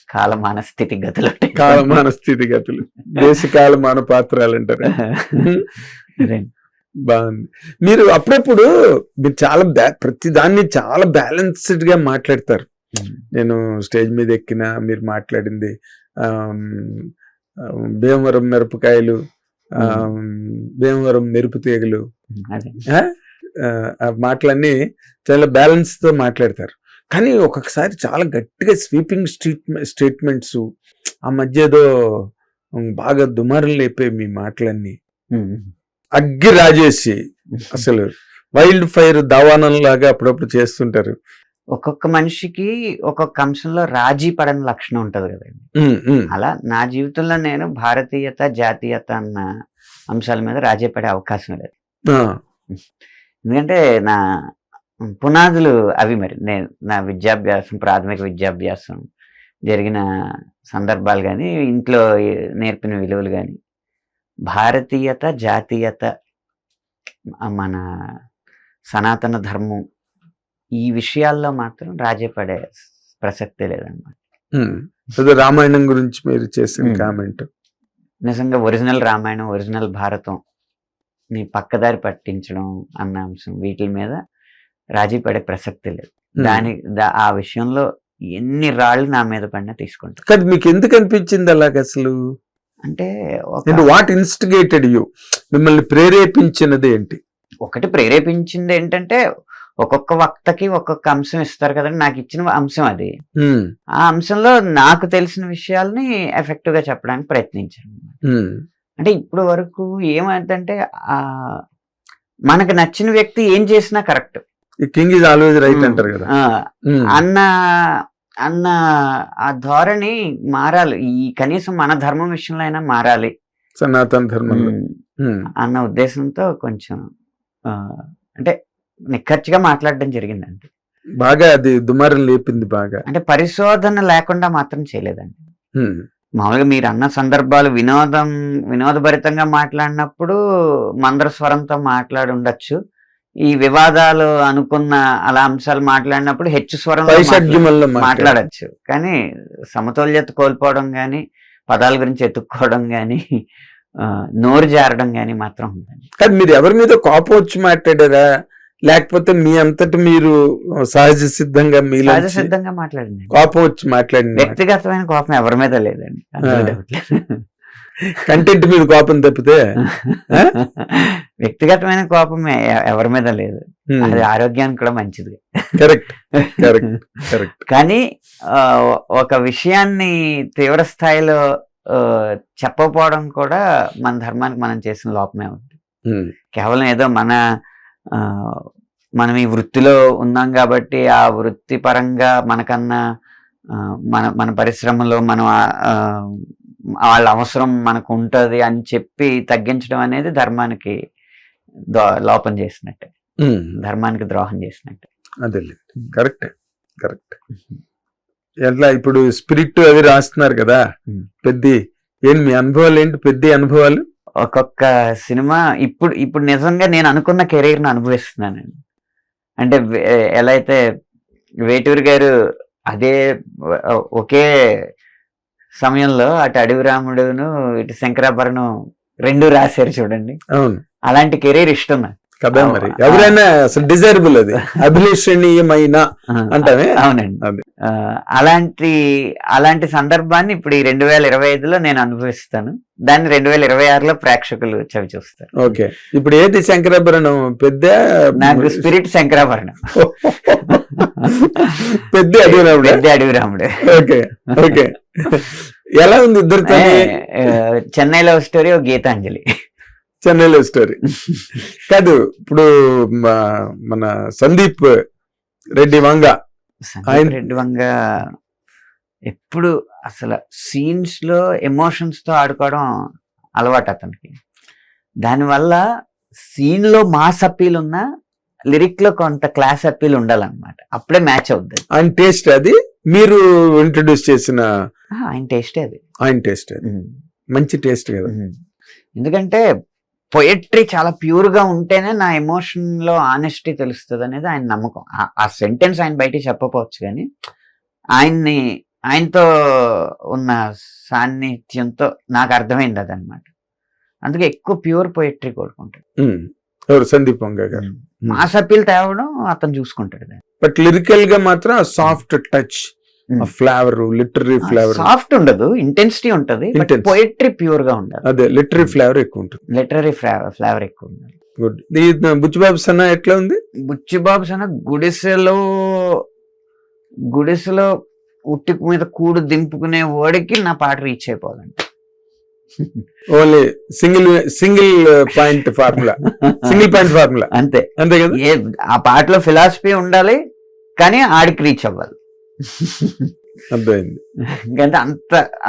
కాలమాన స్థితిగతులు కాలమాన స్థితిగతులు, దేశకాలమాన పాత్రలు అంటారు. బాగుంది. మీరు అప్పుడప్పుడు మీరు చాలా ప్రతి దాన్ని చాలా బ్యాలెన్స్డ్ గా మాట్లాడతారు. నేను స్టేజ్ మీద ఎక్కిన మీరు మాట్లాడింది భీమవరం మిరపకాయలు, భీమవరం మెరుపు తీగలు, ఆ మాటలన్నీ చాలా బ్యాలెన్స్ తో మాట్లాడతారు. కానీ ఒక్కొక్కసారి చాలా గట్టిగా స్వీపింగ్ స్టేట్మెంట్స్, ఆ మధ్య ఏదో బాగా దుమారం లేపే మీ మాటలన్నీ అగ్గి రాజేసి అసలు వైల్డ్ ఫైర్ దావానం లాగా అప్పుడప్పుడు చేస్తుంటారు. ఒక్కొక్క మనిషికి ఒక్కొక్క అంశంలో రాజీ పడని లక్షణం ఉంటది కదండి. అలా నా జీవితంలో నేను భారతీయత, జాతీయత అన్న అంశాల మీద రాజీ పడే అవకాశం లేదు. ఎందుకంటే నా పునాదులు అవి. మరి నేను నా విద్యాభ్యాసం, ప్రాథమిక విద్యాభ్యాసం జరిగిన సందర్భాలు కానీ, ఇంట్లో నేర్పిన విలువలు కానీ భారతీయత, జాతీయత, మన సనాతన ధర్మం, ఈ విషయాల్లో మాత్రం రాజీ పడే ప్రసక్తే లేదన్నమాట. రామాయణం గురించి మీరు చేసిన కామెంట్ నిజంగా ఒరిజినల్ రామాయణం, ఒరిజినల్ భారతం ని పక్కదారి పట్టించడం అన్న అంశం, వీటి మీద రాజీ పడే ప్రసక్తి లేదు. ఆ విషయంలో ఎన్ని రాళ్ళు నా మీద పడినా తీసుకుంటాను. కానీ మీకు ఎందుకు అనిపించింది అలాగ అసలు? అంటే వాట్ ఇన్స్టిగేటెడ్ యూ, మిమ్మల్ని ప్రేరేపించినది ఏంటి? ఒకటి ప్రేరేపించింది ఏంటంటే, ఒక్కొక్క వక్తకి ఒక్కొక్క అంశం ఇస్తారు కదండి. నాకు ఇచ్చిన అంశం అది. ఆ అంశంలో నాకు తెలిసిన విషయాల్ని ఎఫెక్టివ్ గా చెప్పడానికి ప్రయత్నించాను. అంటే ఇప్పుడు వరకు ఏమైందంటే, మనకు నచ్చిన వ్యక్తి ఏం చేసినా correct, king is always right అంటారు కదా అన్న ఆ ధోరణి మారాలి. ఈ కనీసం మన ధర్మం విషయంలో అయినా మారాలి, సనాతన ధర్మం అన్న ఉద్దేశంతో కొంచెం అంటే నిక్కచ్చిగా మాట్లాడడం జరిగిందండి. బాగా అది దుమారం లేపింది బాగా. అంటే పరిశోధన లేకుండా మాత్రం చేయలేదండి. మామూలుగా మీరు అన్న సందర్భాలు వినోదభరితంగా మాట్లాడినప్పుడు మందర స్వరంతో మాట్లాడి ఉండొచ్చు. ఈ వివాదాలు అనుకున్న అలా అంశాలు మాట్లాడినప్పుడు హెచ్చు స్వరంలో మాట్లాడచ్చు. కానీ సమతుల్యత కోల్పోవడం కానీ, పదాల గురించి ఎత్తుక్కోవడం కానీ, నోరు జారడం కానీ మాత్రం ఉందండి. కానీ మీరు ఎవరి మీద కోపం వచ్చి మాట్లాడారా, లేకపోతే మీ అంతటి మీరు సహజ సిద్ధంగా మాట్లాడింది? కోపం వచ్చి మాట్లాడింది. వ్యక్తిగతమైన కోపం ఎవరి మీద లేదండి. కంటెంట్ మీద కోపం తప్పితే వ్యక్తిగతమైన కోపం ఎవరి మీద లేదు. అది ఆరోగ్యానికి కూడా మంచిది. Correct correct correct. కానీ ఒక విషయాన్ని తీవ్ర స్థాయిలో చెప్పకపోవడం కూడా మన ధర్మానికి మనం చేసిన లోపమే ఉంది. కేవలం ఏదో మనం ఈ వృత్తిలో ఉన్నాం కాబట్టి ఆ వృత్తి పరంగా మనకన్నా మన పరిశ్రమలో మనం వాళ్ళ అవసరం మనకు ఉంటుంది అని చెప్పి తగ్గించడం అనేది ధర్మానికి లోపం చేసినట్టే, ధర్మానికి ద్రోహం చేసినట్టే. అదే కరెక్ట్ కరెక్ట్. ఎట్లా ఇప్పుడు స్పిరిట్ అవి రాస్తున్నారు కదా, పెద్ద మీ అనుభవాలు ఏంటి? పెద్ద అనుభవాలు ఒక్కొక్క సినిమా ఇప్పుడు నిజంగా నేను అనుకున్న కెరీర్ని అనుభవిస్తున్నానండి. అంటే ఎలా అయితే వేటూరి గారు అదే ఒకే సమయంలో అటు అడవి రాముడును ఇటు శంకరాభరణం రెండు రాశారు చూడండి. అవును, అలాంటి కెరీర్ ఇష్టం నాకు కదా. మరి ఎవరైనా అసలు డిజైరబుల్, అది అభిలషణీయమైన అంటానే. అవునండి, అలాంటి సందర్భాన్ని ఇప్పుడు ఈ 2025లో నేను అనుభవిస్తాను. దాన్ని 2026లో ప్రేక్షకులు చవి చూస్తారు. ఓకే, ఇప్పుడు ఏది శంకరాభరణం? పెద్ద నాకు స్పిరిట్ శంకరాభరణం, పెద్ద అడవి రాముడు. Okay okay. ఎలా ఉంది ఇద్దరితో? చెన్నై లవ్ స్టోరీ, ఒక గీతాంజలి. చెన్నైలో స్టోరీ కాదు. ఇప్పుడు మన సందీప్ రెడ్డి వంగ ఎప్పుడు అసలు సీన్స్ లో ఎమోషన్స్ తో ఆడుకోవడం అలవాటు అతనికి. దానివల్ల సీన్ లో మాస్ అప్పీల్ ఉన్నా లిరిక్ లో కొంత క్లాస్ అప్పీల్ ఉండాలన్నమాట, అప్పుడే మ్యాచ్ అవుద్ది. ఆయన టేస్ట్ అది మీరు ఇంట్రడ్యూస్ చేసిన ఆయన టేస్టే అది. ఆయన టేస్ట్ అది మంచి టేస్ట్ కదా. ఎందుకంటే పొయట్రీ చాలా ప్యూర్ గా ఉంటేనే నా ఎమోషన్ లో ఆనెస్టీ తెలుస్తుంది అనేది ఆయన నమ్మకం. ఆ సెంటెన్స్ ఆయన బయట చెప్పకపోవచ్చు కానీ ఆయనతో ఉన్న సాన్నిధ్యంతో నాకు అర్థమైంది అదనమాట. అందుకే ఎక్కువ ప్యూర్ పోయిటరీ కోరుకుంటాడు. ఎవరు? సందీప్ వంగ గారు. మాస్ అప్పీల్ తేవడం అతను చూసుకుంటాడు. బట్ లిరికల్ గా మాత్రం soft touch, flavour, literary flavour. Soft ఉండదు, ఇంటెన్సిటీ ఉంటది, పోయిటరీ ప్యూర్ గా ఉండదు. అదే లిటరీ ఫ్లేవర్ ఎక్కువ ఉంటుంది. లిటరీ ఫ్లేవర్ ఎక్కువ ఉంటుంది. గుడ్. బుచ్చిబాబు సన్న ఎట్లా ఉంది? బుచ్చిబాబు సన్న గుడిసెలో ఉట్టి మీద కూడు దింపుకునే వాడికి నా పాట రీచ్ అయిపోవాలండి. Only single point formula, single point formula, అంతే అంతే కదా. ఆ పాటలో ఫిలాసఫీ ఉండాలి, కానీ ఆడికి రీచ్ అవ్వాలి. అర్థమైంది. ఇంకంటే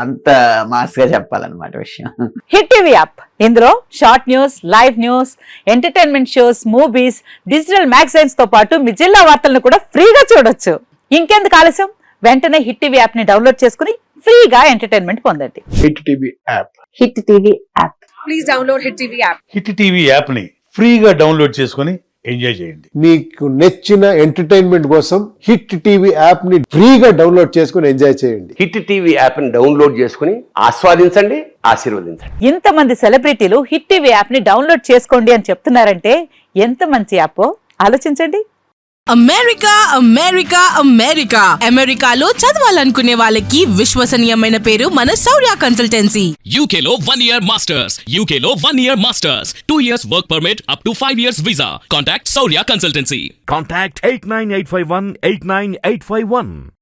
అంత మాస్ గా చెప్పాలన్నమాట విషయం. హిట్ టీవీ యాప్, ఇందులో short news, live news, entertainment shows, movies, digital magazines తో పాటు మీ జిల్లా వార్తలను కూడా ఫ్రీగా చూడొచ్చు. ఇంకెందుకు ఆలస్యం, వెంటనే హిట్ టీవీ యాప్ ని డౌన్లోడ్ చేసుకుని ఫ్రీగా ఎంటర్టైన్మెంట్ పొందండి. Hit TV app. Hit TV app. Please download hit TV app. Hit TV app ని ఫ్రీగా డౌన్లోడ్ చేసుకుని ఎంజాయ్ చేయండి. మీకు నచ్చిన ఎంటర్టైన్మెంట్ కోసం హిట్ టీవీ యాప్ ని ఫ్రీగా డౌన్లోడ్ చేసుకుని ఎంజాయ్ చేయండి. హిట్ టీవీ యాప్ ని డౌన్లోడ్ చేసుకుని ఆస్వాదించండి, ఆశీర్వదించండి. ఇంతమంది సెలబ్రిటీలు హిట్ టీవీ యాప్ ని డౌన్లోడ్ చేసుకోండి అని చెప్తున్నారంటే ఎంత మంచి యాప్ ఆలోచించండి. అమెరికా అమెరికాలో చదవాలనుకునే వాళ్ళకి విశ్వసనీయమైన పేరు మన శౌర్య కన్సల్టెన్సీ. UK లో 1 year masters, 2 years work permit up to 5 years visa. Contact Saurya Consultancy. Contact 89851 89851.